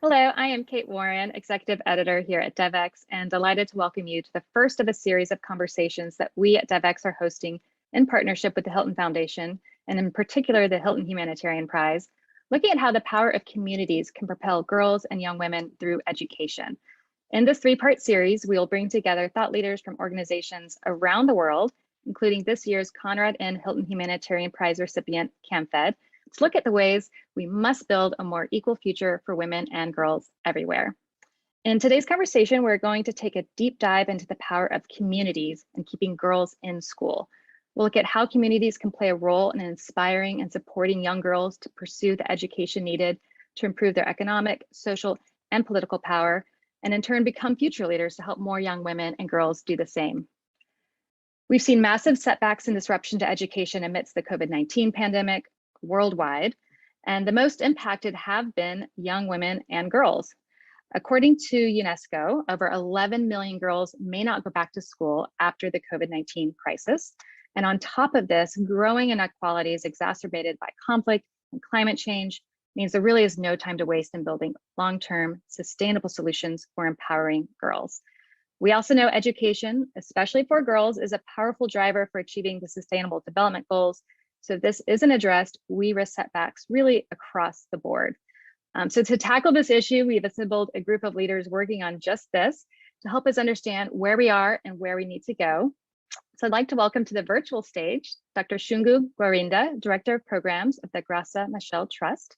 Hello, I am Kate Warren, Executive Editor here at DevX, and delighted to welcome you to the first of a series of conversations that we at DevX are hosting in partnership with the Hilton Foundation, and in particular, the Hilton Humanitarian Prize, looking at how the power of communities can propel girls and young women through education. In this three-part series, we will bring together thought leaders from organizations around the world, including this year's Conrad N. Hilton Humanitarian Prize recipient, CAMFED, to look at the ways we must build a more equal future for women and girls everywhere. In today's conversation, we're going to take a deep dive into the power of communities and keeping girls in school. We'll look at how communities can play a role in inspiring and supporting young girls to pursue the education needed to improve their economic, social, and political power, and in turn become future leaders to help more young women and girls do the same. We've seen massive setbacks and disruption to education amidst the COVID-19 pandemic worldwide, and the most impacted have been young women and girls. According to UNESCO, over 11 million girls may not go back to school after the COVID-19 crisis. And on top of this, growing inequalities exacerbated by conflict and climate change means there really is no time to waste in building long-term sustainable solutions for empowering girls. We also know education, especially for girls, is a powerful driver for achieving the Sustainable Development Goals. So if this isn't addressed, we risk setbacks really across the board. So to tackle this issue, we've assembled a group of leaders working on just this to help us understand where we are and where we need to go. So I'd like to welcome to the virtual stage, Dr. Shungu Gwarinda, Director of Programs of the Graça Machel Trust,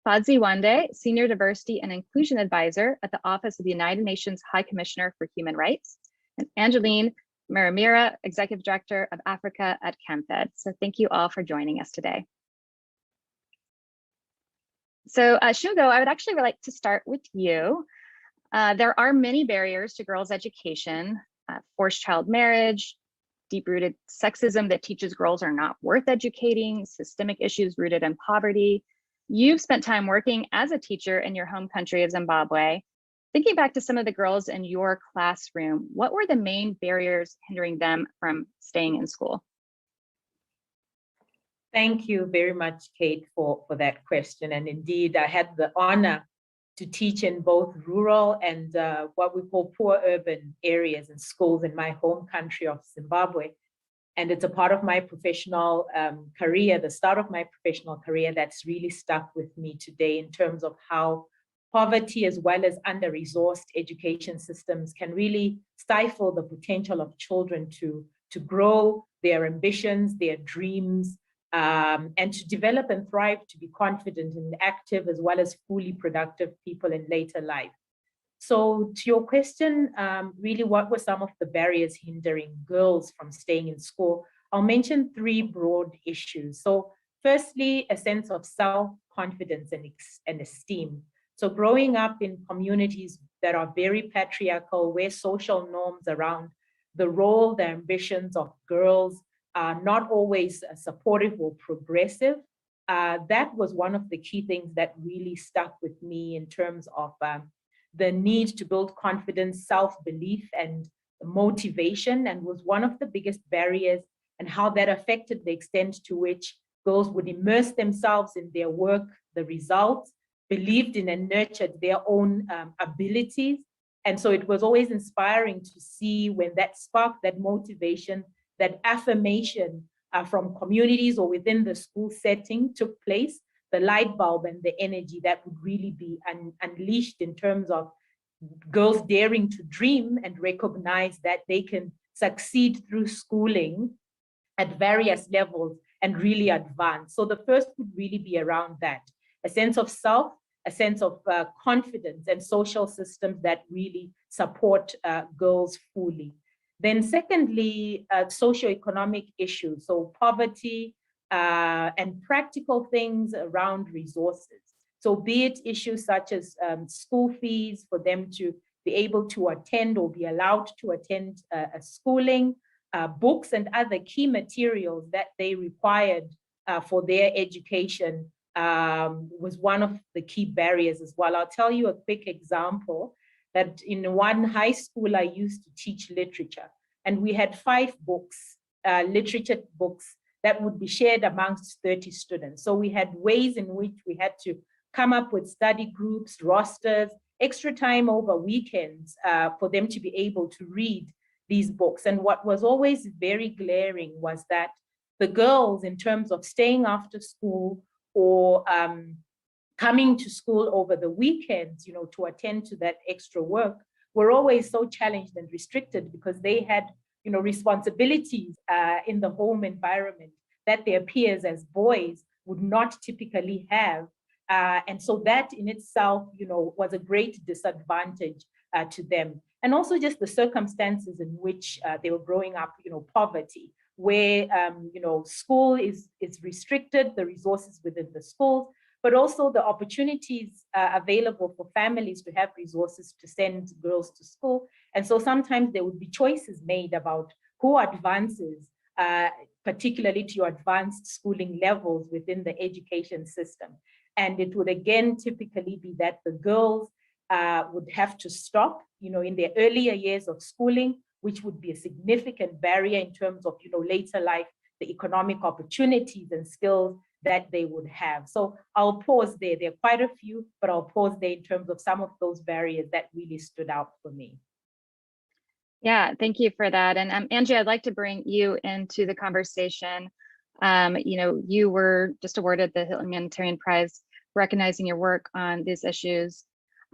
Fadzi Wande, Senior Diversity and Inclusion Advisor at the Office of the United Nations High Commissioner for Human Rights, and Angeline Maramira, Executive Director of Africa at CAMFED. So thank you all for joining us today. So Shungu, I would actually like to start with you. There are many barriers to girls' education, forced child marriage, deep-rooted sexism that teaches girls are not worth educating, systemic issues rooted in poverty. You've spent time working as a teacher in your home country of Zimbabwe. Thinking back to some of the girls in your classroom, what were the main barriers hindering them from staying in school? Thank you very much, Kate, for that question. And indeed, I had the honor to teach in both rural and what we call poor urban areas and schools in my home country of Zimbabwe. And it's a part of my professional career, the start of my professional career, that's really stuck with me today in terms of how poverty as well as under-resourced education systems can really stifle the potential of children to grow their ambitions, their dreams, and to develop and thrive, to be confident and active as well as fully productive people in later life. So to your question, really what were some of the barriers hindering girls from staying in school? I'll mention three broad issues. So firstly, a sense of self-confidence and esteem. So growing up in communities that are very patriarchal, where social norms around the role, the ambitions of girls are not always supportive or progressive, that was one of the key things that really stuck with me in terms of the need to build confidence, self-belief, and motivation, and was one of the biggest barriers, and how that affected the extent to which girls would immerse themselves in their work, the results, believed in and nurtured their own abilities. And so it was always inspiring to see when that spark, that motivation, that affirmation from communities or within the school setting took place, the light bulb and the energy that would really be unleashed in terms of girls daring to dream and recognize that they can succeed through schooling at various levels and really advance. So the first would really be around that, a sense of self, a sense of confidence, and social systems that really support girls fully. Then secondly, socioeconomic issues, so poverty and practical things around resources. So be it issues such as school fees for them to be able to attend or be allowed to attend a schooling, books and other key materials that they required for their education was one of the key barriers as well. I'll tell you a quick example that in one high school, I used to teach literature, and we had 5 books, literature books that would be shared amongst 30 students. So we had ways in which we had to come up with study groups, rosters, extra time over weekends for them to be able to read these books. And what was always very glaring was that the girls, in terms of staying after school or coming to school over the weekends, to attend to that extra work, were always so challenged and restricted because they had, responsibilities in the home environment that their peers as boys would not typically have. And so that in itself, was a great disadvantage to them. And also just the circumstances in which they were growing up, poverty, where, school is restricted, the resources within the schools, but also the opportunities available for families to have resources to send girls to school. And so sometimes there would be choices made about who advances, particularly to your advanced schooling levels within the education system. And it would again typically be that the girls would have to stop, in their earlier years of schooling, which would be a significant barrier in terms of, later life, the economic opportunities and skills that they would have. So I'll pause there. There are quite a few, but I'll pause there in terms of some of those barriers that really stood out for me. Yeah, thank you for that. And Angie, I'd like to bring you into the conversation. You were just awarded the Hilton Humanitarian Prize, recognizing your work on these issues.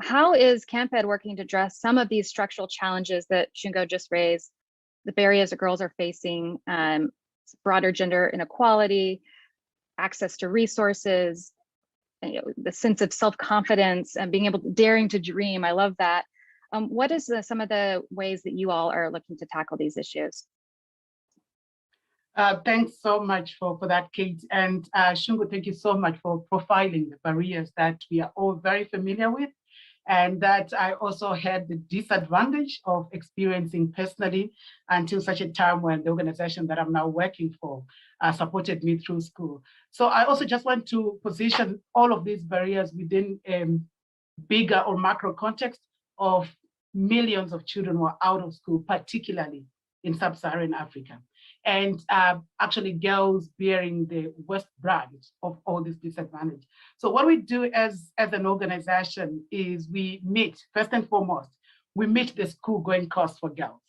How is CampEd working to address some of these structural challenges that Shungo just raised, the barriers that girls are facing, broader gender inequality, access to resources, the sense of self-confidence and being able to daring to dream? I love that. What is some of the ways that you all are looking to tackle these issues? Thanks so much for that, Kate. And Shungo, thank you so much for profiling the barriers that we are all very familiar with, and that I also had the disadvantage of experiencing personally until such a time when the organization that I'm now working for supported me through school. So I also just want to position all of these barriers within a bigger or macro context of millions of children who are out of school, particularly in sub-Saharan Africa. And actually girls bearing the worst brunt of all this disadvantage. So what we do as an organization is we meet, first and foremost, we meet the school going costs for girls.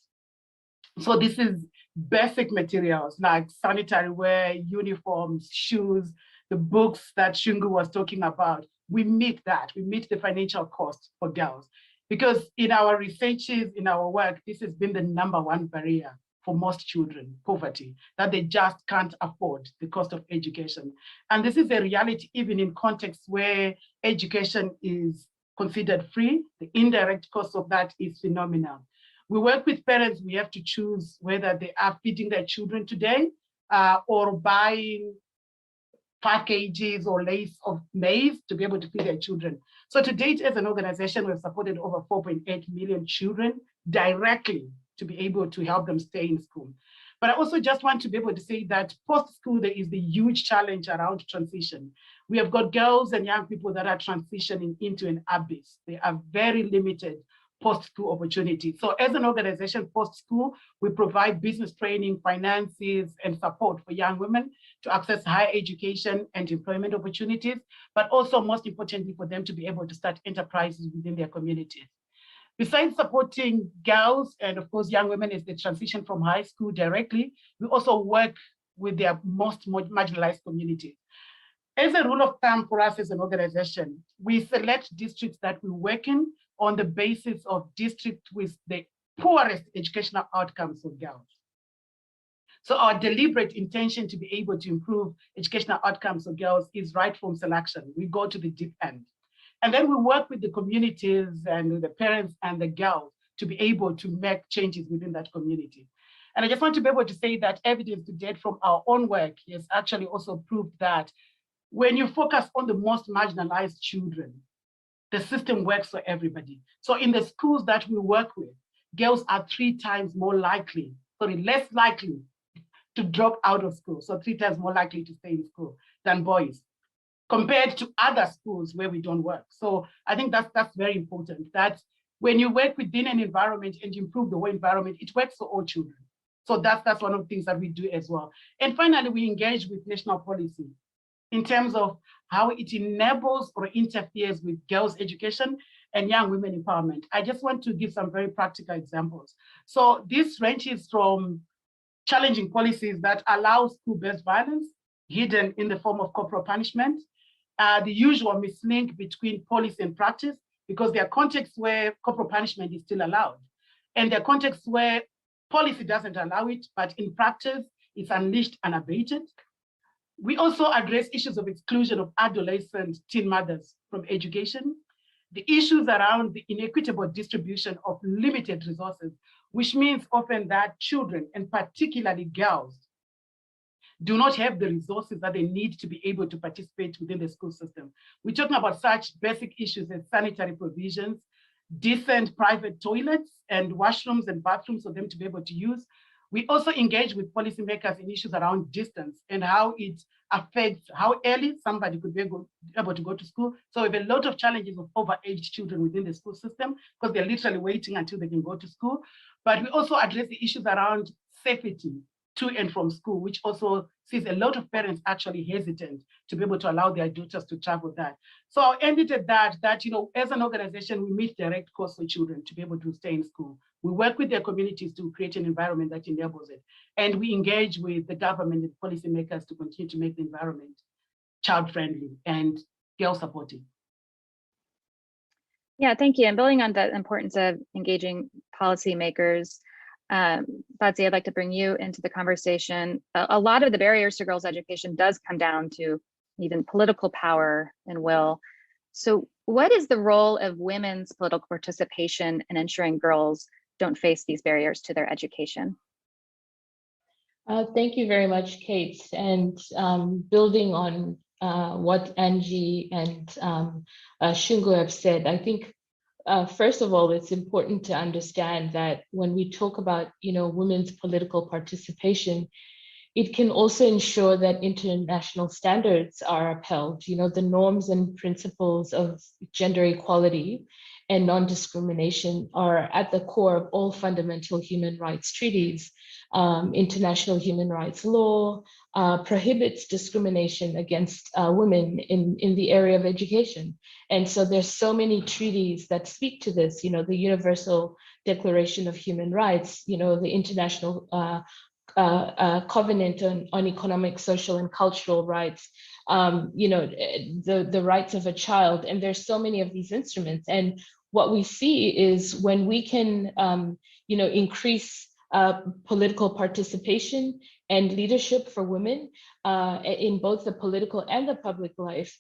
So this is basic materials like sanitary wear, uniforms, shoes, the books that Shungo was talking about. We meet that, we meet the financial cost for girls. Because in our researches, in our work, this has been the #1 barrier for most children, poverty, that they just can't afford the cost of education. And this is a reality even in contexts where education is considered free. The indirect cost of that is phenomenal. We work with parents, we have to choose whether they are feeding their children today or buying packages or lace of maize to be able to feed their children. So to date, as an organization, we've supported over 4.8 million children directly to be able to help them stay in school. But I also just want to be able to say that post-school, there is the huge challenge around transition. We have got girls and young people that are transitioning into an abyss. They are very limited post-school opportunities. So as an organization post-school, we provide business training, finances, and support for young women to access higher education and employment opportunities, but also most importantly for them to be able to start enterprises within their communities. Besides supporting girls and of course young women as they transition from high school directly, we also work with their most marginalized communities. As a rule of thumb for us as an organization, we select districts that we work in on the basis of districts with the poorest educational outcomes for girls. So our deliberate intention to be able to improve educational outcomes for girls is right from selection. We go to the deep end. And then we work with the communities and with the parents and the girls to be able to make changes within that community. And I just want to be able to say that evidence to date from our own work has actually also proved that when you focus on the most marginalized children, the system works for everybody. So in the schools that we work with, girls are 3 times more likely, less likely to drop out of school. So 3 times more likely to stay in school than boys, compared to other schools where we don't work. So I think that's very important, that when you work within an environment and you improve the whole environment, it works for all children. So that's one of the things that we do as well. And finally, we engage with national policy. in terms of how it enables or interferes with girls' education and young women empowerment. I just want to give some very practical examples. So this ranges from challenging policies that allow school-based violence hidden in the form of corporal punishment, the usual mislink between policy and practice, because there are contexts where corporal punishment is still allowed, and there are contexts where policy doesn't allow it, but in practice, it's unleashed unabated. We also address issues of exclusion of adolescent teen mothers from education, the issues around the inequitable distribution of limited resources, which means often that children, and particularly girls, do not have the resources that they need to be able to participate within the school system. We're talking about such basic issues as sanitary provisions, decent private toilets and washrooms and bathrooms for them to be able to use. We also engage with policymakers in issues around distance and how it affects how early somebody could be able to go to school. So we have a lot of challenges of overaged children within the school system because they're literally waiting until they can go to school. But we also address the issues around safety to and from school, which also sees a lot of parents actually hesitant to be able to allow their daughters to travel that. So I'll end it at that, as an organization, we meet direct costs for children to be able to stay in school. We work with their communities to create an environment that enables it. And we engage with the government and policymakers to continue to make the environment child-friendly and girl-supportive. Yeah, thank you. And building on the importance of engaging policymakers, Fadzi, I'd like to bring you into the conversation. A lot of the barriers to girls' education does come down to even political power and will. So what is the role of women's political participation in ensuring girls don't face these barriers to their education? Thank you very much, Kate. And building on what Angie and Shungu have said, I think first of all, it's important to understand that when we talk about, women's political participation, it can also ensure that international standards are upheld. The norms and principles of gender equality and non-discrimination are at the core of all fundamental human rights treaties. International human rights law prohibits discrimination against women in the area of education. And so there's so many treaties that speak to this, the Universal Declaration of Human Rights, the International Covenant on Economic, Social, and Cultural Rights, the rights of a child. And there's so many of these instruments. And what we see is when we can, increase political participation and leadership for women in both the political and the public life,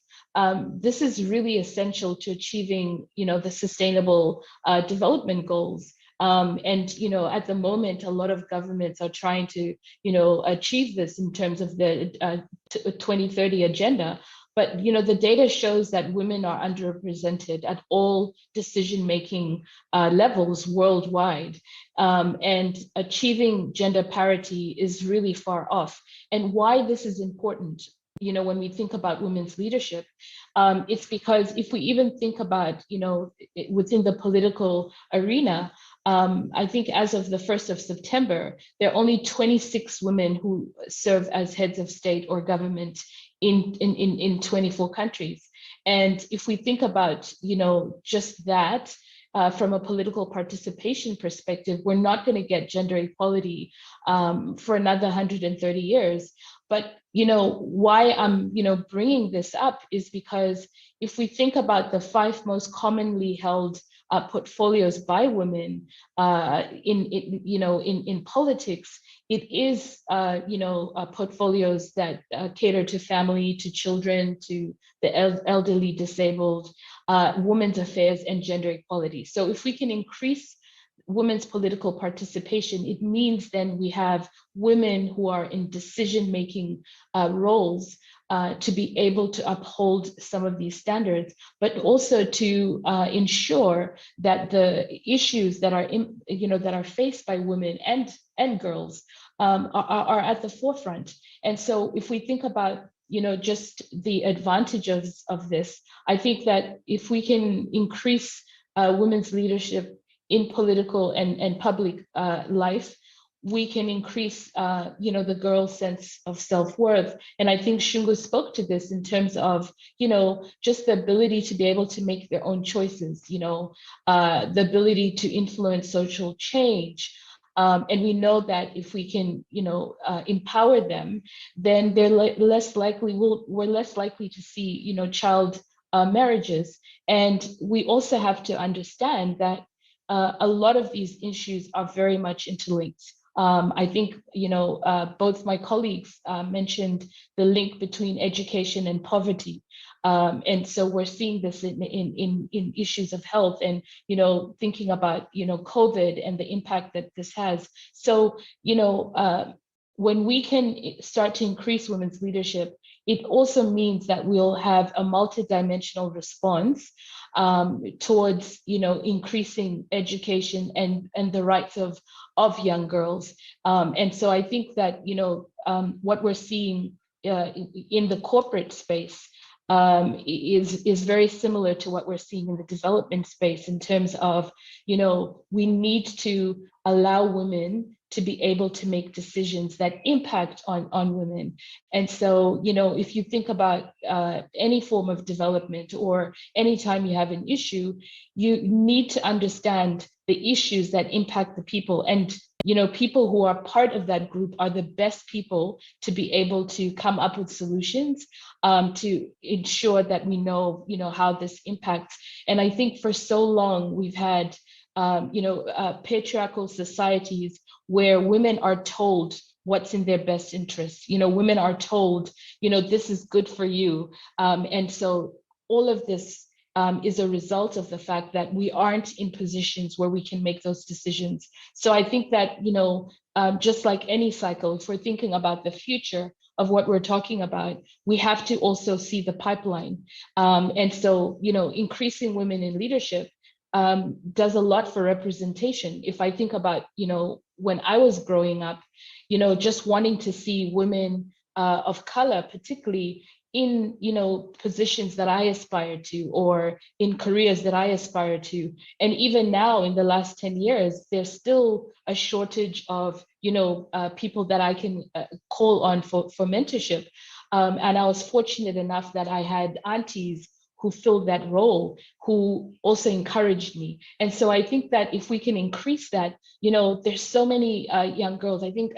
this is really essential to achieving, the sustainable development goals. And at the moment, a lot of governments are trying to, achieve this in terms of the 2030 agenda. But the data shows that women are underrepresented at all decision-making levels worldwide, and achieving gender parity is really far off. And why this is important, when we think about women's leadership, it's because if we even think about, within the political arena, I think as of the 1st of September, there are only 26 women who serve as heads of state or government in 24 countries. And if we think about, just that, from a political participation perspective, we're not going to get gender equality for another 130 years. But, why I'm, bringing this up is because if we think about the 5 most commonly held portfolios by women in politics, it is portfolios that cater to family, to children, to the elderly, disabled, women's affairs, and gender equality. So if we can increase women's political participation, it means then we have women who are in decision-making roles to be able to uphold some of these standards, but also to ensure that the issues that are that are faced by women and girls are at the forefront. And so if we think about just the advantages of this, I think that if we can increase women's leadership in political and public life, we can increase, the girl's sense of self-worth. And I think Shungu spoke to this in terms of, just the ability to be able to make their own choices, the ability to influence social change. And we know that if we can, empower them, then they're less likely, we're less likely to see, child marriages. And we also have to understand that a lot of these issues are very much interlinked. I think, both my colleagues mentioned the link between education and poverty. And so we're seeing this in issues of health and, thinking about, COVID and the impact that this has. So, when we can start to increase women's leadership, it also means that we'll have a multidimensional response towards, increasing education and the rights of young girls. And so I think that, what we're seeing in the corporate space is very similar to what we're seeing in the development space in terms of, we need to allow women to be able to make decisions that impact on women. And so, if you think about any form of development or anytime you have an issue, you need to understand the issues that impact the people. And people who are part of that group are the best people to be able to come up with solutions to ensure that we know, how this impacts. And I think for so long we've had, patriarchal societies where women are told what's in their best interest. Women are told, this is good for you. And so all of this is a result of the fact that we aren't in positions where we can make those decisions. So I think that, just like any cycle, if we're thinking about the future of what we're talking about, we have to also see the pipeline. And so, increasing women in leadership does a lot for representation. If I think about, when I was growing up, just wanting to see women of color, particularly in, positions that I aspire to, or in careers that I aspire to. And even now in the last 10 years, there's still a shortage of, people that I can call on for mentorship. And I was fortunate enough that I had aunties who filled that role, who also encouraged me. And so I think that if we can increase that, there's so many young girls. I think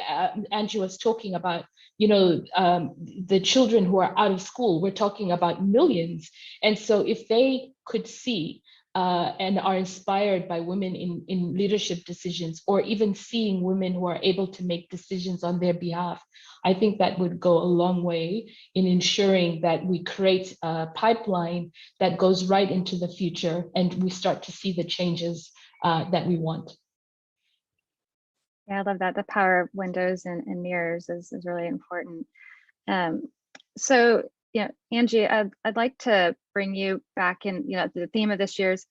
Angie was talking about, the children who are out of school. We're talking about millions. And so if they could see and are inspired by women in leadership decisions, or even seeing women who are able to make decisions on their behalf, I think that would go a long way in ensuring that we create a pipeline that goes right into the future and we start to see the changes that we want. Yeah, I love that. The power of windows and mirrors is really important. So, Angie, I'd like to bring you back in, the theme of this year's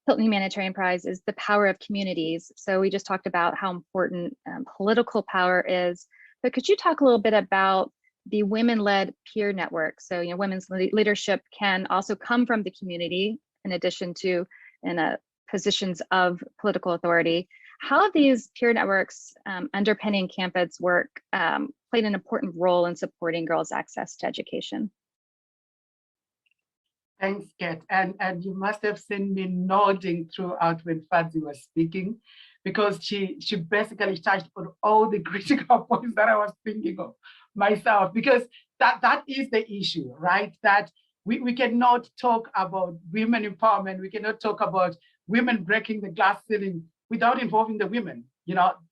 Hilton Humanitarian Prize is the power of communities. So we just talked about how important political power is, but could you talk a little bit about the women-led peer network? So, women's leadership can also come from the community in addition to in positions of political authority. How have these peer networks underpinning Camped's work played an important role in supporting girls' access to education? Thanks, Kate. And you must have seen me nodding throughout when Fadzi was speaking, because she basically touched on all the critical points that I was thinking of myself, because that is the issue, right? That we cannot talk about women empowerment. We cannot talk about women breaking the glass ceiling without involving the women.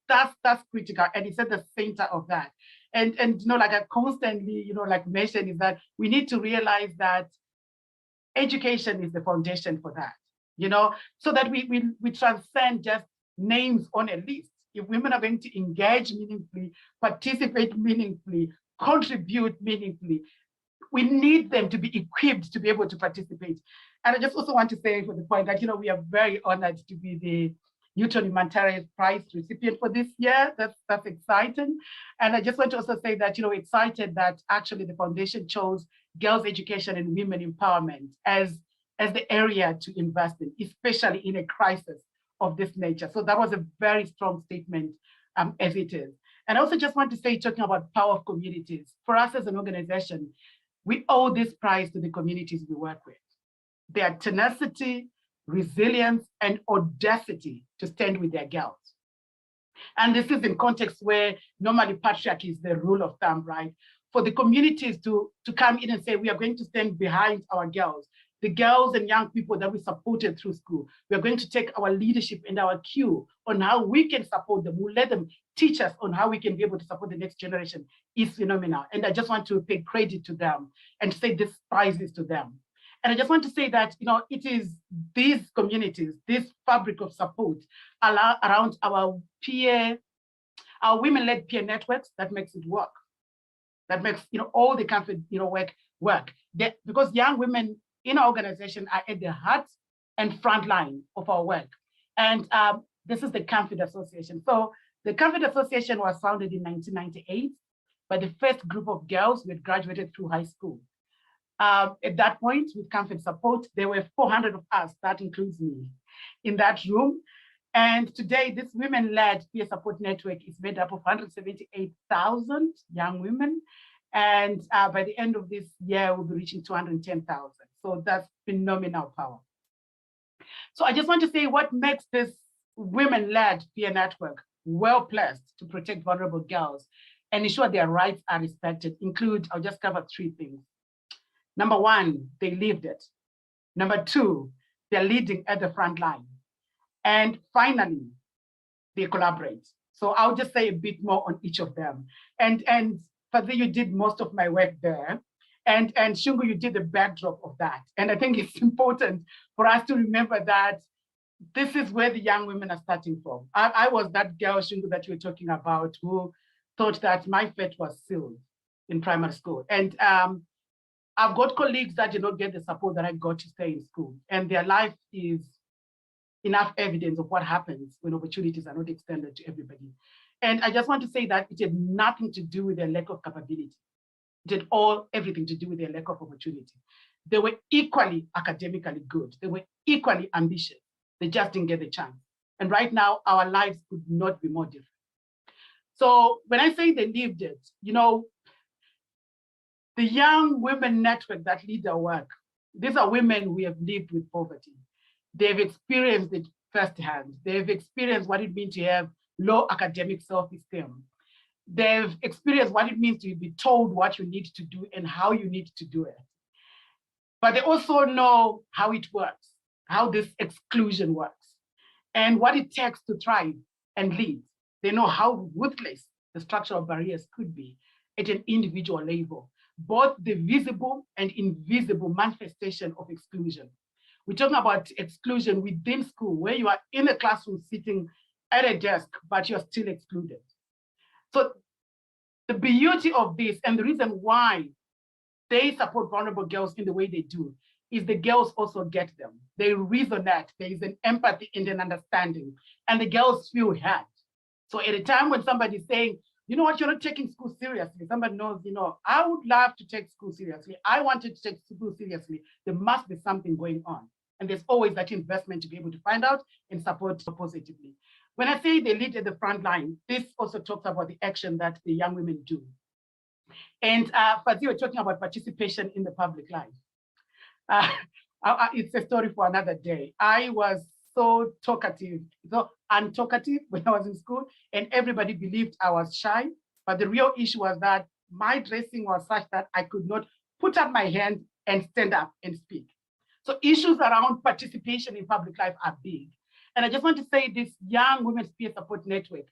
That's critical, and it's at the center of that. And like I constantly, mention, is that we need to realize that education is the foundation for that, so that we transcend just names on a list. If women are going to engage meaningfully, participate meaningfully, contribute meaningfully, we need them to be equipped to be able to participate. And I just also want to say, for the point that, we are very honored to be the Newton Humanitarian Prize recipient for this year. That's exciting. And I just want to also say that, excited that actually the foundation chose girls' education and women empowerment as the area to invest in, especially in a crisis of this nature. So that was a very strong statement as it is. And I also just want to say, talking about power of communities, for us as an organization, we owe this prize to the communities we work with. Their tenacity, resilience, and audacity to stand with their girls. And this is in context where normally patriarchy is the rule of thumb, right? For the communities to come in and say, we are going to stand behind our girls, the girls and young people that we supported through school. We are going to take our leadership and our cue on how we can support them. We'll let them teach us on how we can be able to support the next generation is phenomenal. And I just want to pay credit to them and say this prize is to them. And I just want to say that, it is these communities, this fabric of support around our women-led peer networks that makes it work. That makes, all the comfort, work. Because young women in our organization are at the heart and front line of our work. And this is the Comfort Association. So the Comfort Association was founded in 1998 by the first group of girls who had graduated through high school. At that point, with Comfort support, there were 400 of us, that includes me, in that room. And today, this women-led peer support network is made up of 178,000 young women. And by the end of this year, we'll be reaching 210,000. So that's phenomenal power. So I just want to say what makes this women-led peer network well-placed to protect vulnerable girls and ensure their rights are respected include, I'll just cover 3 things. Number 1, they lived it. Number 2, they're leading at the front line. And finally, they collaborate. So I'll just say a bit more on each of them. And Fadzi, you did most of my work there. And Shungu, you did the backdrop of that. And I think it's important for us to remember that this is where the young women are starting from. I was that girl, Shungu, that you were talking about, who thought that my fate was sealed in primary school. And I've got colleagues that did not get the support that I got to stay in school. And their life is enough evidence of what happens when opportunities are not extended to everybody. And I just want to say that it had nothing to do with their lack of capability. It had everything to do with their lack of opportunity. They were equally academically good. They were equally ambitious. They just didn't get the chance. And right now, our lives could not be more different. So when I say they lived it, the young women network that lead our work, these are women who have lived with poverty. They've experienced it firsthand. They've experienced what it means to have low academic self-esteem. They've experienced what it means to be told what you need to do and how you need to do it. But they also know how it works, how this exclusion works, and what it takes to thrive and lead. They know how ruthless the structural barriers could be at an individual level, both the visible and invisible manifestation of exclusion. We're talking about exclusion within school, where you are in a classroom sitting at a desk, but you're still excluded. So the beauty of this and the reason why they support vulnerable girls in the way they do is the girls also get them. They resonate, there is an empathy and an understanding, and the girls feel heard. So at a time when somebody's saying, you know what, you're not taking school seriously, somebody knows, I would love to take school seriously. I wanted to take school seriously. There must be something going on. And there's always that investment to be able to find out and support positively. When I say they lead at the front line, this also talks about the action that the young women do. And Fadzi, you were talking about participation in the public life. It's a story for another day. I was so untalkative when I was in school, and everybody believed I was shy. But the real issue was that my dressing was such that I could not put up my hand and stand up and speak. So issues around participation in public life are big. And I just want to say this young women's peer support network,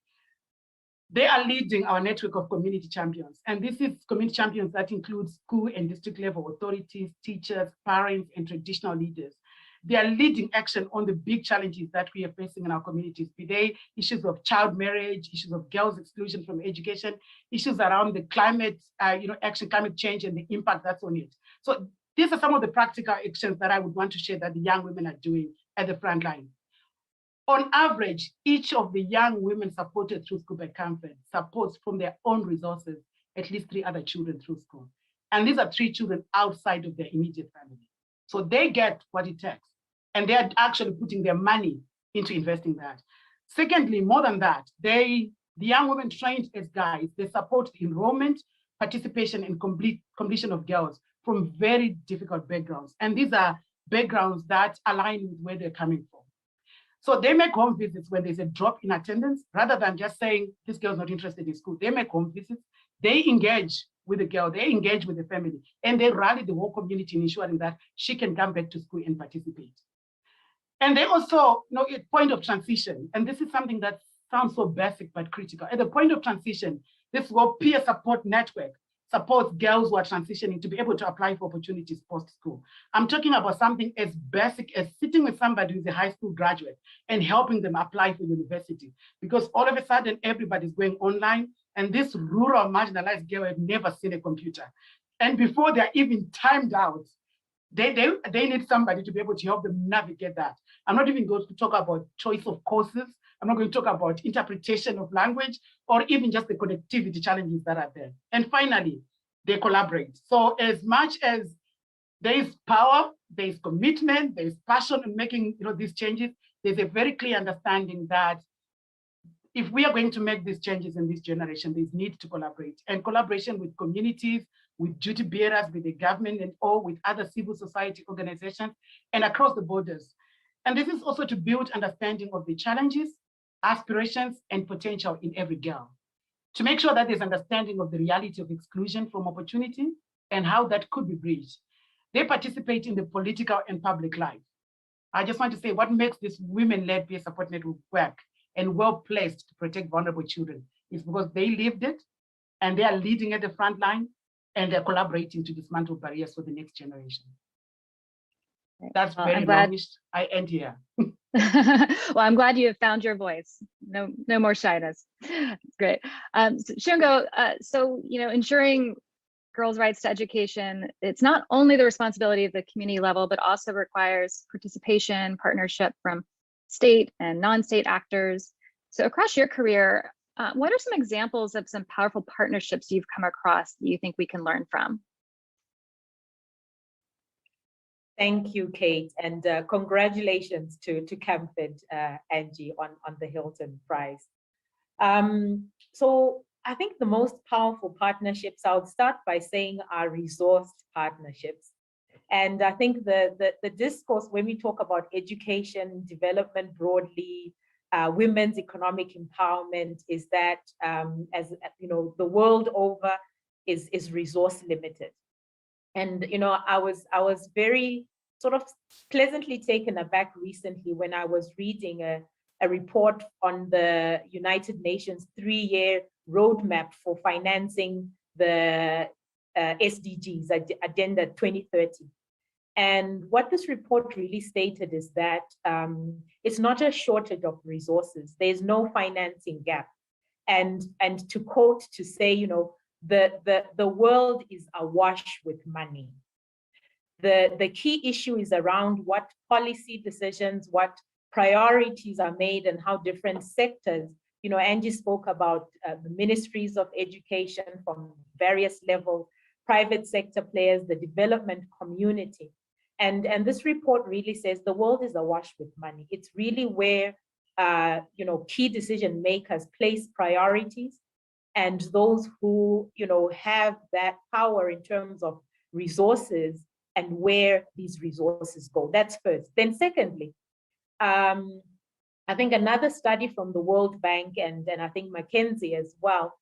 they are leading our network of community champions. And this is community champions that includes school and district level authorities, teachers, parents, and traditional leaders. They are leading action on the big challenges that we are facing in our communities, be they issues of child marriage, issues of girls' exclusion from education, issues around the climate, action, climate change, and the impact that's on it. So these are some of the practical actions that I would want to share that the young women are doing at the front line. On average, each of the young women supported through School by Comfort supports from their own resources at least 3 other children through school. And these are 3 children outside of their immediate family. So they get what it takes. And they're actually putting their money into investing that. Secondly, more than that, they The young women trained as guides, they support the enrollment, participation, and completion of girls from very difficult backgrounds. And these are backgrounds that align with where they're coming from. So they make home visits when there's a drop in attendance, rather than just saying, this girl's not interested in school. They make home visits, they engage with the girl, they engage with the family, and they rally the whole community in ensuring that she can come back to school and participate. And they also, at point of transition, and this is something that sounds so basic but critical. At the point of transition, this whole peer support network supports girls who are transitioning to be able to apply for opportunities post-school. I'm talking about something as basic as sitting with somebody who's a high school graduate and helping them apply for university. Because all of a sudden, everybody's going online, and this rural marginalized girl had never seen a computer. And before they're even timed out, they need somebody to be able to help them navigate that. I'm not even going to talk about choice of courses. I'm not going to talk about interpretation of language or even just the connectivity challenges that are there. And finally, they collaborate. So as much as there is power, there is commitment, there is passion in making these changes, there's a very clear understanding that if we are going to make these changes in this generation, there's need to collaborate. And collaboration with communities, with duty bearers, with the government, and all with other civil society organizations, and across the borders. And this is also to build understanding of the challenges, aspirations, and potential in every girl, to make sure that there's understanding of the reality of exclusion from opportunity and how that could be bridged. They participate in the political and public life. I just want to say what makes this women-led peer support network work and well-placed to protect vulnerable children is because they lived it, and they are leading at the front line, and they're collaborating to dismantle barriers for the next generation. That's very longish. I end here. Well, I'm glad you have found your voice. No more shyness. Great. Shungo, so ensuring girls' rights to education, it's not only the responsibility of the community level, but also requires participation, partnership from state and non-state actors. So across your career, what are some examples of some powerful partnerships you've come across that you think we can learn from? Thank you, Kate, and congratulations to Camford, Angie, on the Hilton Prize. So I think the most powerful partnerships, I'll start by saying, are resourced partnerships. And I think the discourse, when we talk about education, development broadly, women's economic empowerment, is that, as you know, the world over is resource limited. And I was very sort of pleasantly taken aback recently when I was reading a report on the United Nations 3-year roadmap for financing the SDGs, Agenda 2030. And what this report really stated is that it's not a shortage of resources. There's no financing gap. And to quote, to say, the world is awash with money. The key issue is around what policy decisions, what priorities are made, and how different sectors, Angie spoke about the ministries of education from various levels, private sector players, the development community. And this report really says the world is awash with money. It's really where key decision makers place priorities, and those who have that power in terms of resources and where these resources go. That's first. Then secondly, I think another study from the World Bank and I think McKinsey as well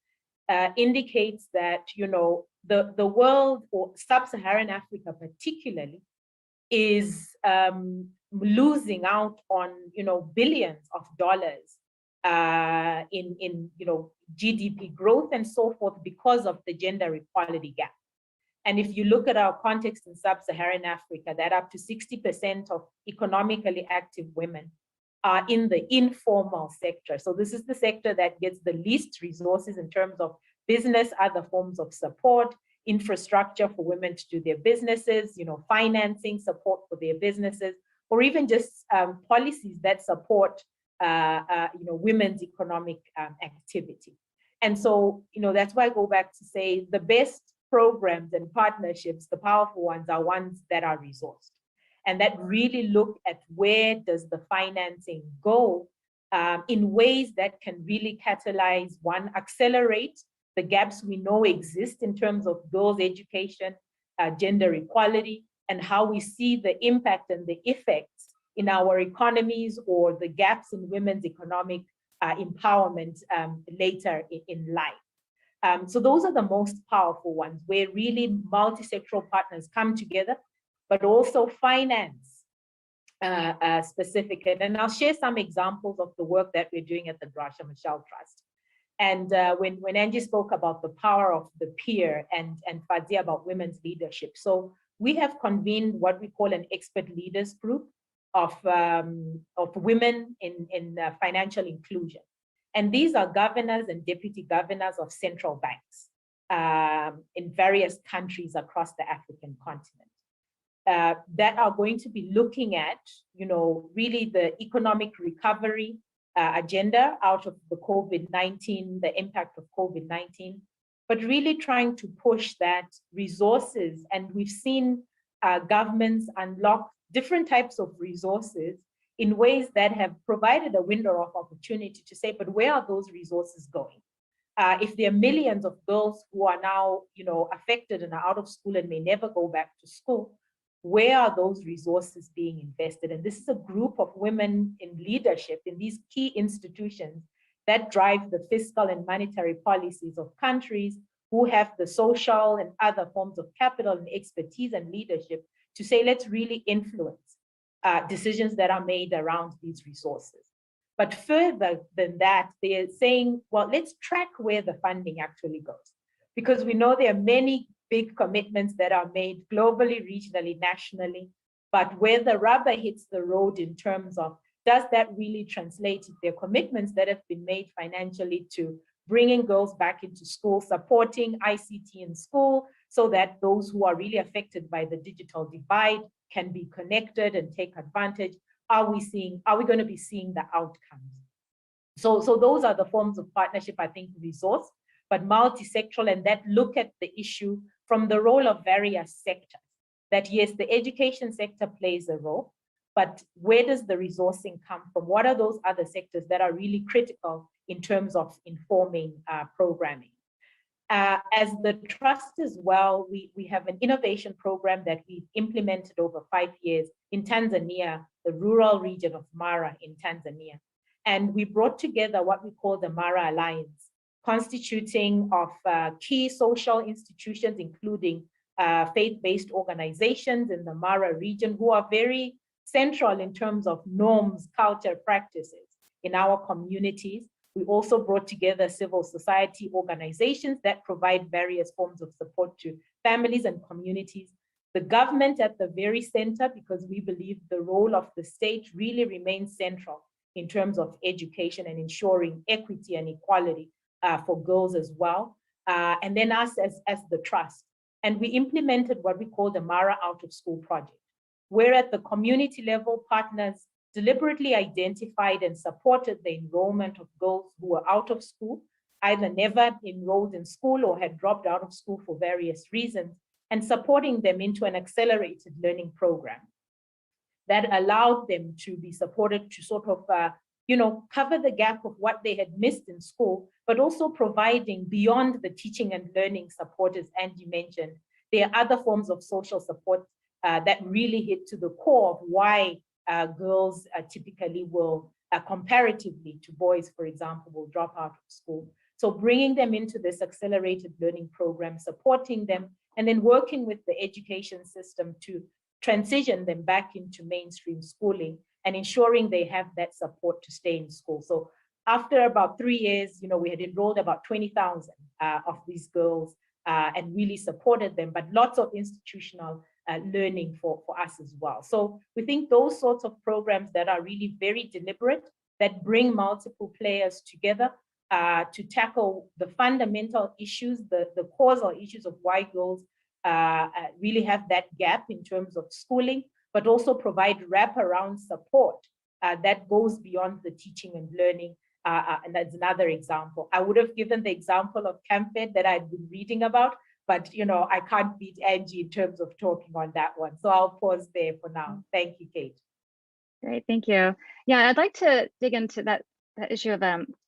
indicates that the world, or sub-Saharan Africa particularly, is losing out on billions of dollars in GDP growth and so forth because of the gender equality gap. And if you look at our context in sub-Saharan Africa, that up to 60% of economically active women are in the informal sector. So this is the sector that gets the least resources in terms of business, other forms of support, infrastructure for women to do their businesses, financing support for their businesses, or even just policies that support women's economic activity. And so, that's why I go back to say the best programs and partnerships, the powerful ones, are ones that are resourced and that really look at where does the financing go in ways that can really catalyze, one, accelerate the gaps we know exist in terms of girls' education, gender equality, and how we see the impact and the effects in our economies or the gaps in women's economic empowerment later in life. So those are the most powerful ones, where really multi-sectoral partners come together, but also finance specific. And I'll share some examples of the work that we're doing at the Graça Machel Trust. And when Angie spoke about the power of the peer and Fadzia about women's leadership. So we have convened what we call an expert leaders group of women in financial inclusion. And these are governors and deputy governors of central banks in various countries across the African continent that are going to be looking at, really the economic recovery agenda out of the COVID-19, the impact of COVID-19, but really trying to push that resources. And we've seen governments unlock different types of resources in ways that have provided a window of opportunity to say, but where are those resources going? If there are millions of girls who are now, affected and are out of school and may never go back to school, where are those resources being invested? And this is a group of women in leadership in these key institutions that drive the fiscal and monetary policies of countries, who have the social and other forms of capital and expertise and leadership to say, let's really influence decisions that are made around these resources. But further than that, they're saying, well, let's track where the funding actually goes, because we know there are many big commitments that are made globally, regionally, nationally, but where the rubber hits the road in terms of, does that really translate to their commitments that have been made financially to bringing girls back into school, supporting ICT in school, so that those who are really affected by the digital divide can be connected and take advantage? Are we going to be seeing the outcomes? So those are the forms of partnership, I think, resource, but multi-sectoral, and that look at the issue from the role of various sectors. That yes, the education sector plays a role, but where does the resourcing come from? What are those other sectors that are really critical in terms of informing programming? As the trust as well, we have an innovation program that we've implemented over 5 years in Tanzania, the rural region of Mara in Tanzania. And we brought together what we call the Mara Alliance, constituting of key social institutions, including faith-based organizations in the Mara region, who are very central in terms of norms, culture, practices in our communities. We also brought together civil society organizations that provide various forms of support to families and communities. The government at the very center, because we believe the role of the state really remains central in terms of education and ensuring equity and equality for girls as well. And then us as the trust. And we implemented what we call the Mara Out of School Project, where at the community level, partners deliberately identified and supported the enrollment of girls who were out of school, either never enrolled in school or had dropped out of school for various reasons, and supporting them into an accelerated learning program that allowed them to be supported to sort of cover the gap of what they had missed in school, but also providing beyond the teaching and learning support, as Angie mentioned. There are other forms of social support that really hit to the core of why girls typically will, comparatively to boys, for example, will drop out of school. So bringing them into this accelerated learning program, supporting them, and then working with the education system to transition them back into mainstream schooling and ensuring they have that support to stay in school. So after about 3 years, we had enrolled about 20,000 of these girls and really supported them, but lots of institutional learning for us as well. So we think those sorts of programs that are really very deliberate, that bring multiple players together to tackle the fundamental issues, the causal issues of why girls really have that gap in terms of schooling, but also provide wraparound support that goes beyond the teaching and learning. And that's another example. I would have given the example of Camp Fed that I'd been reading about, but I can't beat Angie in terms of talking on that one. So I'll pause there for now. Thank you, Kate. Great, thank you. Yeah, I'd like to dig into that issue of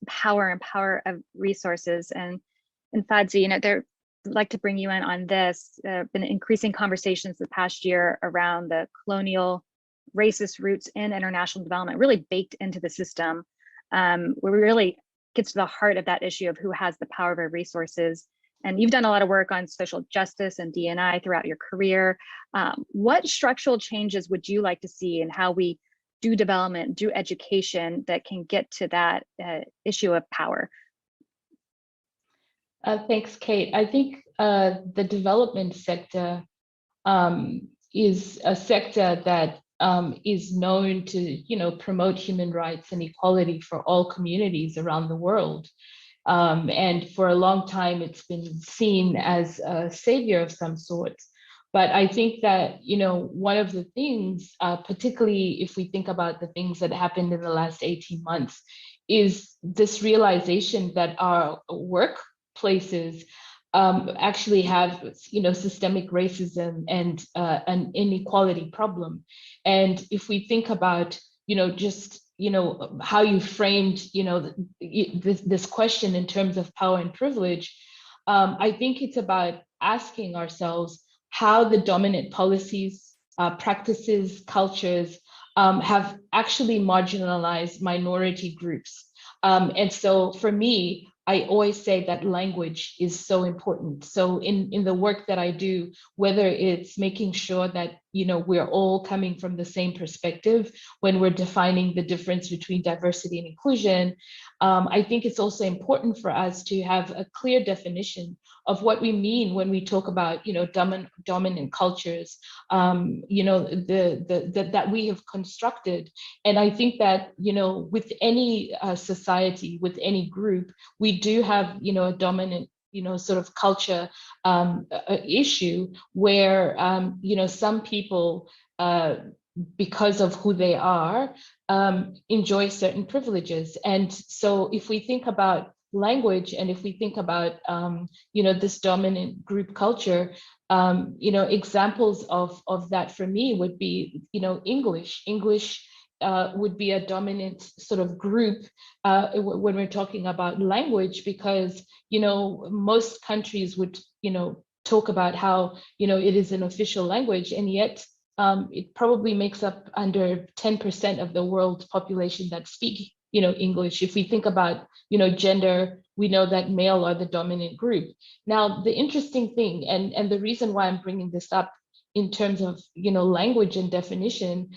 power and power of resources. And Fadzi, I'd like to bring you in on this. Been increasing conversations the past year around the colonial racist roots in international development, really baked into the system, where we really gets to the heart of that issue of who has the power of our resources. And you've done a lot of work on social justice and D&I throughout your career. What structural changes would you like to see in how we do development, do education that can get to that issue of power? Thanks, Kate. I think the development sector is a sector that is known to, promote human rights and equality for all communities around the world. And for a long time, it's been seen as a savior of some sort. But I think that, one of the things, particularly if we think about the things that happened in the last 18 months, is this realization that our workplaces actually have, systemic racism and an inequality problem. And if we think about, just how you framed, this question in terms of power and privilege, I think it's about asking ourselves how the dominant policies, practices, cultures have actually marginalized minority groups. And so for me, I always say that language is so important. So in the work that I do, whether it's making sure that we're all coming from the same perspective when we're defining the difference between diversity and inclusion, I think it's also important for us to have a clear definition of what we mean when we talk about dominant cultures, that we have constructed. And I think that with any society, with any group, we do have a dominant sort of culture issue where some people because of who they are enjoy certain privileges. And so if we think about language and if we think about this dominant group culture, examples of that for me would be English would be a dominant sort of group when we're talking about language, because most countries would talk about how it is an official language, and yet it probably makes up under 10% of the world's population that speak English. If we think about gender, we know that male are the dominant group. Now the interesting thing, and the reason why I'm bringing this up in terms of language and definition,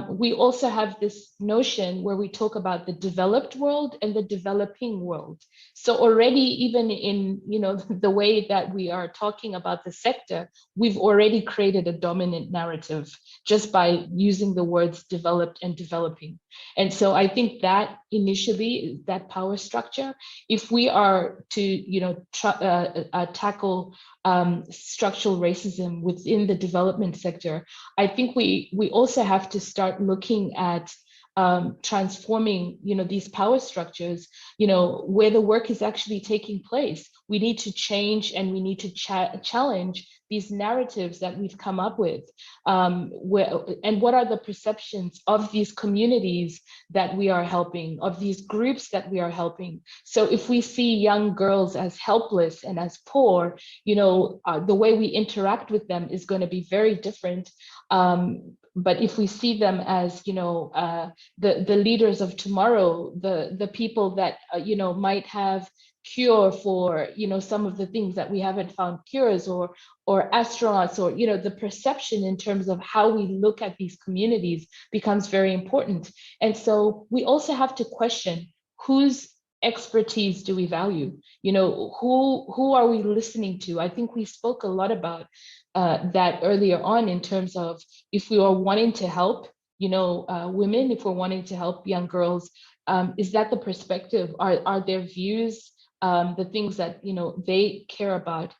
we also have this notion where we talk about the developed world and the developing world. So already, even in the way that we are talking about the sector, we've already created a dominant narrative just by using the words developed and developing. And so I think that initially, that power structure, if we are to tackle structural racism within the development sector, I think we also have to start looking at transforming these power structures where the work is actually taking place. We need to change, and we need to challenge these narratives that we've come up with, and what are the perceptions of these communities that we are helping, of these groups that we are helping. So if we see young girls as helpless and as poor, the way we interact with them is going to be very different. But if we see them as, the leaders of tomorrow, the people that, might have cure for, some of the things that we haven't found cures, or astronauts, or, the perception in terms of how we look at these communities becomes very important. And so we also have to question whose expertise do we value? Who are we listening to? I think we spoke a lot about that earlier on in terms of if we are wanting to help, women, if we're wanting to help young girls, is that the perspective? Are their views, the things that they care about?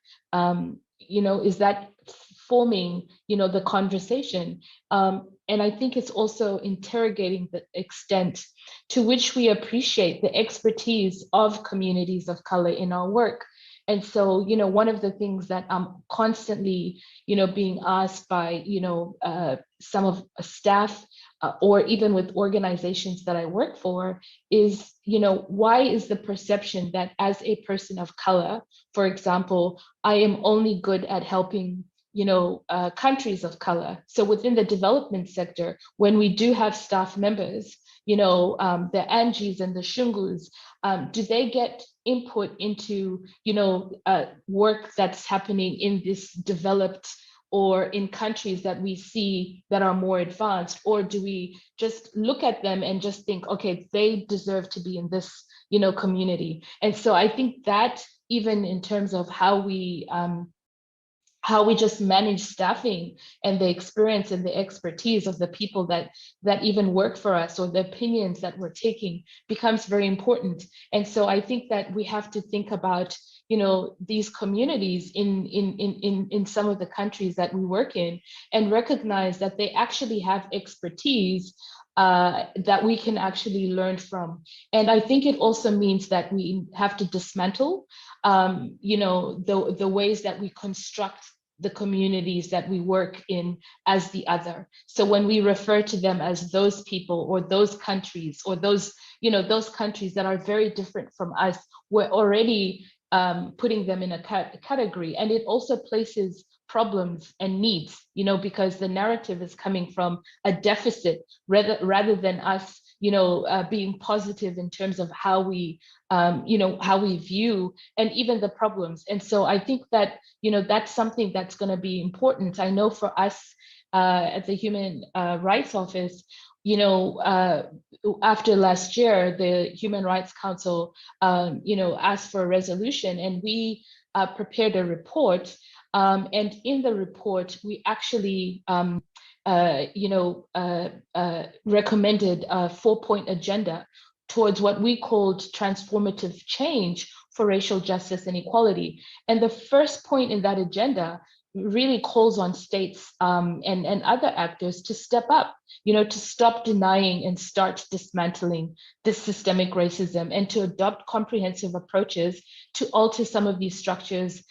Is that forming the conversation? And I think it's also interrogating the extent to which we appreciate the expertise of communities of color in our work. And so, one of the things that I'm constantly, being asked by, some of staff or even with organizations that I work for, is, why is the perception that as a person of color, for example, I am only good at helping countries of color. So within the development sector, when we do have staff members, the Angies and the Shungus, do they get input into, work that's happening in this developed or in countries that we see that are more advanced? Or do we just look at them and just think, okay, they deserve to be in this, community? And so I think that even in terms of how we just manage staffing and the experience and the expertise of the people that even work for us, or the opinions that we're taking, becomes very important. And so I think that we have to think about, these communities in some of the countries that we work in, and recognize that they actually have expertise that we can actually learn from. And I think it also means that we have to dismantle, the ways that we construct the communities that we work in as the other. So when we refer to them as those people or those countries, or those countries that are very different from us, we're already putting them in a category. And it also places problems and needs, because the narrative is coming from a deficit rather than us, being positive in terms of how we, how we view and even the problems. And so I think that, that's something that's going to be important. I know for us at the Human Rights Office, after last year, the Human Rights Council, asked for a resolution, and we prepared a report. And in the report, we actually, recommended a 4-point agenda towards what we called transformative change for racial justice and equality. And the first point in that agenda really calls on states and other actors to step up, to stop denying and start dismantling this systemic racism, and to adopt comprehensive approaches to alter some of these structures,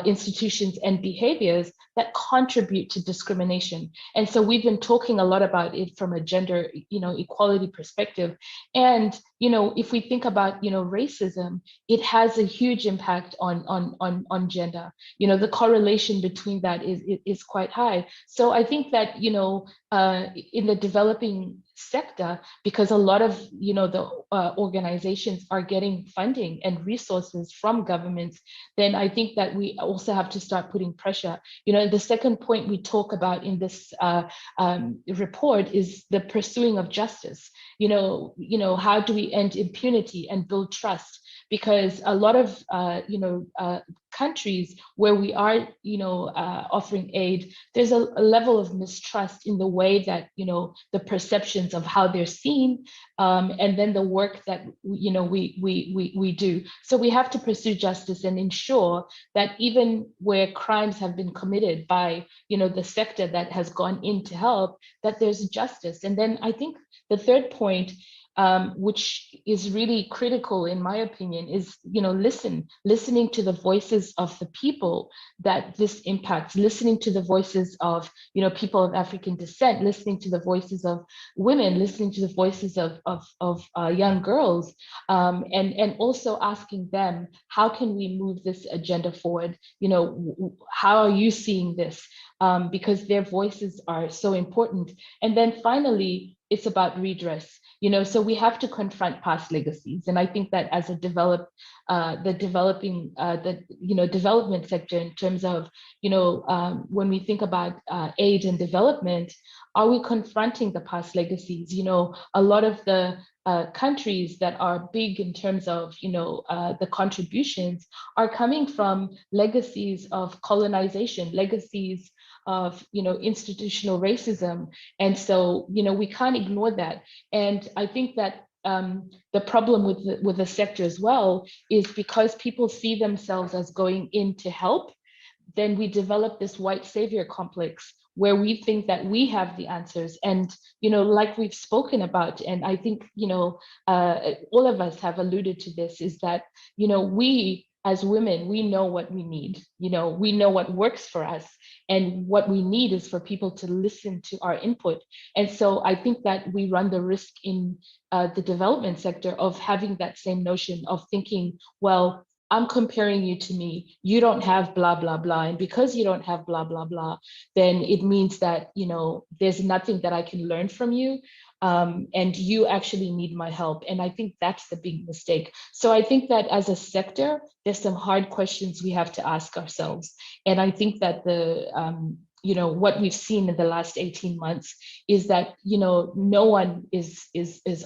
institutions, and behaviors that contribute to discrimination. And so we've been talking a lot about it from a gender, equality perspective. And, if we think about, racism, it has a huge impact on gender. The correlation between that is quite high. So I think that, in the developing sector, because a lot of the organizations are getting funding and resources from governments, then I think that we also have to start putting pressure. The second point we talk about in this report is the pursuing of justice. How do we end impunity and build trust? Because a lot of countries where we are offering aid, there's a level of mistrust in the way that the perceptions of how they're seen, and then the work that we do. So we have to pursue justice and ensure that even where crimes have been committed by the sector that has gone in to help, that there's justice. And then I think the third point, which is really critical in my opinion, is listening to the voices of the people that this impacts, listening to the voices of people of African descent, listening to the voices of women, listening to the voices of young girls, and also asking them, how can we move this agenda forward? How are you seeing this? Because their voices are so important. And then finally, it's about redress. So we have to confront past legacies. And I think that as a development sector, in terms of, when we think about aid and development, are we confronting the past legacies? A lot of the countries that are big in terms of, the contributions are coming from legacies of colonization, legacies of institutional racism. And so we can't ignore that. And I think that the problem with the sector as well is because people see themselves as going in to help, then we develop this white savior complex where we think that we have the answers. And like we've spoken about, and I think all of us have alluded to this, is that we as women, we know what we need. You know, we know what works for us, and what we need is for people to listen to our input. And so I think that we run the risk in the development sector of having that same notion of thinking, well, I'm comparing you to me. You don't have blah, blah, blah. And because you don't have blah, blah, blah, then it means that, you know, there's nothing that I can learn from you. And you actually need my help. And I think that's the big mistake. So I think that as a sector, there's some hard questions we have to ask ourselves. And I think that you know, what we've seen in the last 18 months is that, you know, no one is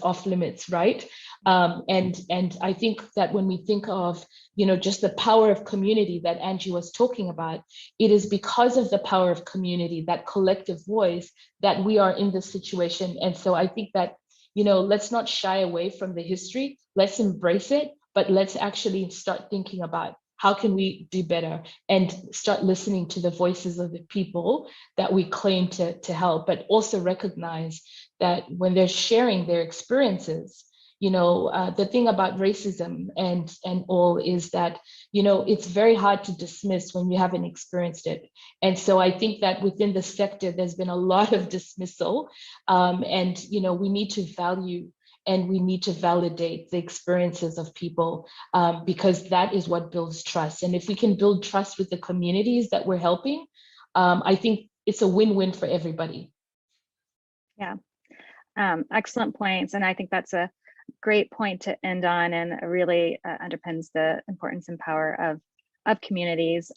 off limits, right? And I think that when we think of, you know, just the power of community that Angie was talking about, it is because of the power of community, that collective voice, that we are in this situation. And so I think that, you know, let's not shy away from the history, let's embrace it, but let's actually start thinking about how can we do better, and start listening to the voices of the people that we claim to help, but also recognize that when they're sharing their experiences, you know, the thing about racism and all is that, you know, it's very hard to dismiss when you haven't experienced it. And so I think that within the sector, there's been a lot of dismissal, and, you know, we need to value and we need to validate the experiences of people, because that is what builds trust. And if we can build trust with the communities that we're helping, I think it's a win-win for everybody. Yeah, excellent points. And I think that's a great point to end on, and really underpins the importance and power of communities.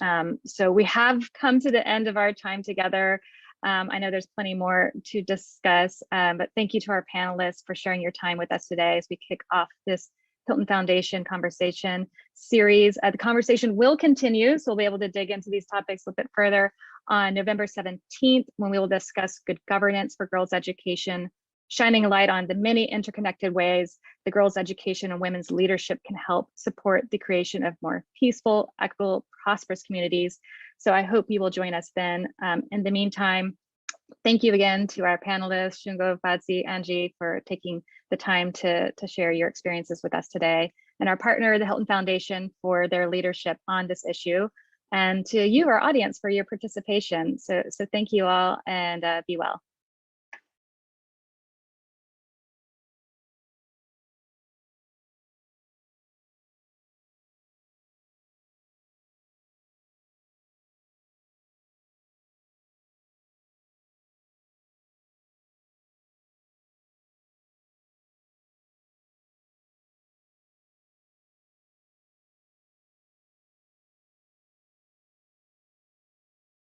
So we have come to the end of our time together. I know there's plenty more to discuss, but thank you to our panelists for sharing your time with us today as we kick off this Hilton Foundation conversation series. The conversation will continue, so we'll be able to dig into these topics a little bit further on November 17th, when we will discuss good governance for girls' education, shining a light on the many interconnected ways the girls' education and women's leadership can help support the creation of more peaceful, equitable, prosperous communities. So I hope you will join us then. In the meantime, thank you again to our panelists, Shungo, Fadzi, Angie, for taking the time to share your experiences with us today, and our partner, the Hilton Foundation, for their leadership on this issue, and to you, our audience, for your participation. So thank you all, and be well.